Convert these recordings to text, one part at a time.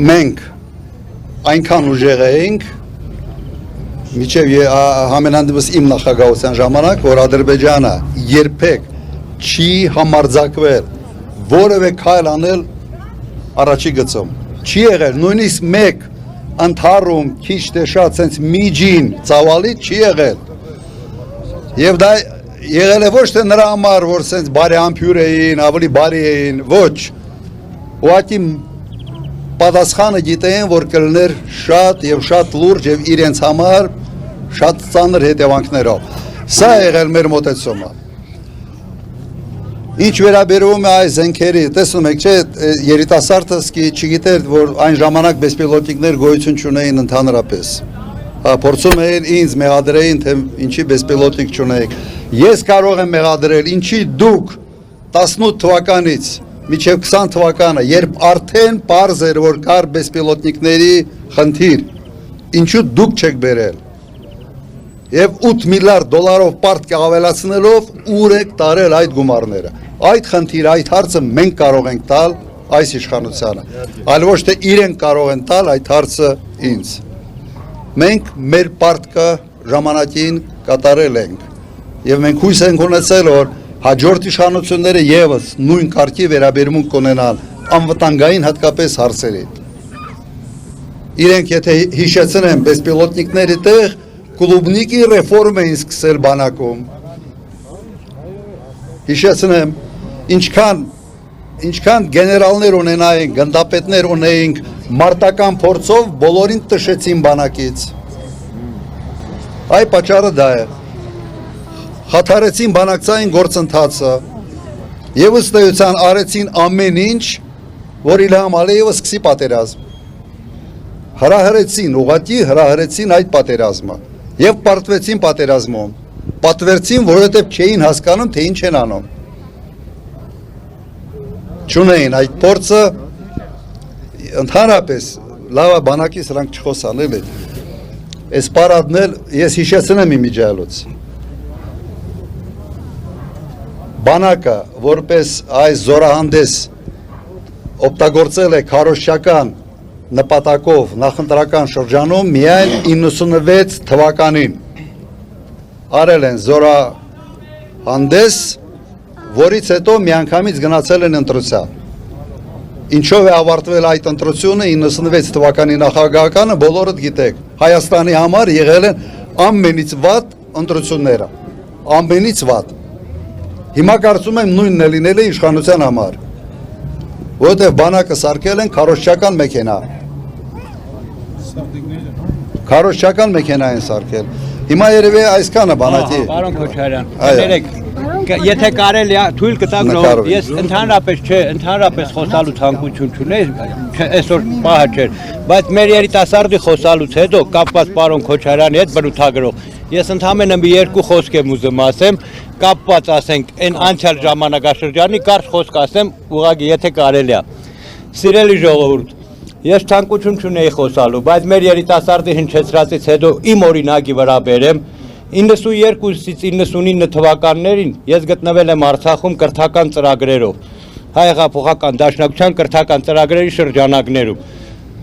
մենք այնքան ուժեղ էինք միջև համենանդիվս իմ նախագահության ժամանակ, որ Ադրբեջանը երբեք չի համարձակվել որևէ քայլ անել առաջի գծում։ Չի եղել նույնիսկ մեկ ընդհարում քիչ թե շատ sense միջին ծավալի չի եղել։ Եվ դա եղել է ոչ թե նրա համար, որ sense բարեհամբույր էին, ավելի բարի էին, ոչ։ Ուղղակի պատասխանը գիտեին, որ կլներ շատ եւ շատ լուրջ եւ իրենց համար շատ ծանր հետևանքներով։ Սա եղել մեր մոտեցումը։ Ինչ վերաբերում է այս զենքերի, տեսնում եք, չէ, երիտասարդը չգիտեր, որ այն ժամանակ բեսպիլոտիկներ գոյություն չունեին ընդհանրապես։ Փորձում էին ինձ մեղադրեին, թե ինչի բեսպիլոտիկ չունեիք։ Ես կարող եմ մեղադրել, ինչի դուք 18 թվականից մինչև 20 թվականը, երբ արդեն պարզ էր, որ կար բեսպիլոտիկների խնդիր, ինչու դուք չեք բերել։ Եվ 8 միլիարդ դոլարով պարտք ավելացնելով ուր եք տարել այդ գումարները։ Այդ խնդիրը, այդ հարցը մենք կարող ենք տալ այս իշխանությանը, այլ ոչ թե իրենք կարող են տալ այդ հարցը ինձ։ Մենք մեր պարտքը ժամանակին կատարել ենք եւ մենք հույս ենք ունեցել, որ հաջորդ իշխանությունները եւս նույն կարգի վերաբերմունք կունենան անվտանգային հատկապես հարցերի։ Իրենք եթե հիշեցնեն բեսպիլոտիկների տեղ կլուբնիկի ռեֆորմ էին սկսել բանակում։ Հիշեցնեմ, ինչքան գեներալներ ունենային, գնդապետներ ունեինք, մարտական փորձով բոլորին տշեցին բանակից։ Այ պատճառը դա է։ Խաթարեցին բանակցային գործընթացը եւ ըստ էության արեցին ամեն ինչ, որ Իլհամ Ալիևը սկսի պատերազմ։ Հրահրեցին, ուղղակի հրահրեցին այդ պատերազմը եւ պարտվեցին պատերազմում։ Պատվերցին, որովհետեւ չէին հասկանում, թե ինչ են անում։ Չունեին այդ փորձը, ընդհանրապես լավ բանակի սրանք չխոսան էլի։ Այս պարադն էլ ես հիշեցնեմ իմիջիալոց։ Բանակը որպես այս զորահանդես օգտագործել է քարոզչական նպատակով նախընտրական շրջանում միայն 96 թվականին արել են զորահանդես, որից հետո միանգամից գնացել են ընտրության։ Ինչով է ավարտվել այդ ընտրությունը 96 թվականի նախագահականը բոլորդ գիտեք։ Հայաստանի համար եղել են ամենից վատ ընտրությունները։ Ամենից վատ։ Հիմա կարծում եմ նույնն է լինել է իշխանության համար, որովհետև բանակը սարքել են քարոզչական մեքենա։ Քարոզչական մեքենա են սարքել։ Հիմա երևի այսքանը բանակի։ Պարոն Քոչարյան, ներեք, եթե կարելի է թույլ կտակ, ես ընդհանրապես խոսալու ցանկություն չունեի, այսօր պահը չէր, բայց մեր երիտասարդի խոսալուց հետո կապված պարոն Քոչարյանի հետ բնութագրող, ես ընդհանրապես մի երկու խոսք եմ ուզում ասեմ, կապված ասենք այն անցյալ ժամանակաշրջանի կարճ խոսք ասեմ, ուղղակի եթե կարելի է։ Սիրելի ժողովուրդ, ես ցանկություն չունեի խոսալու, բայց մեր երիտասարդի հնչեցրածից հետո իմ օրինակի վրա բերեմ 92-ից 99 թվականներին ես գտնվել եմ Արցախում կրթական ծրագրերով, Հայ հեղափոխական դաշնակցության կրթական ծրագրերի շրջանակներում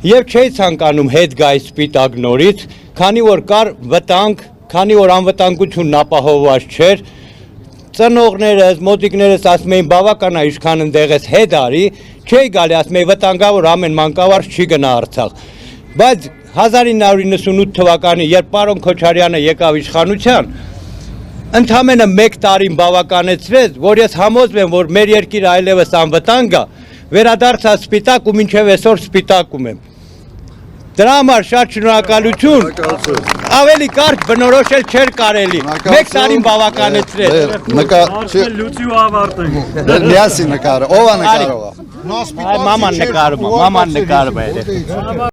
եւ չէի ցանկանում հետ գայ սպիտակ նորից, քանի որ կար վտանգ, քանի որ անվտանգությունն ապահովված չէր, ծնողներս, մոտիկներս ասում էին բավական է ինչքան ընդեղ ես հետ արի, չէի գալի ասում էի վտանգավոր ամեն մանկավարժ չի գնա Արցախ, բայց 1998 թվականի, երբ պարոն Քոչարյանը եկավ իշխանության, ընդամենը մեկ տարին բավականեցրեց, որ ես համոզվում եմ, որ մեր երկիրը այլևս անվտանգ է, վերադարձա սպիտակ ու մինչև այսօր սպիտակում եմ։ Դրա համար շատ շնորհակալություն, ավելի կարճ բնորոշել չէր կարելի, մեկ տարին բավականեցրեց։ Լուծի ու ավարտենք։ Միասին նկարը, ով է նկարողը։ Maman ne karma.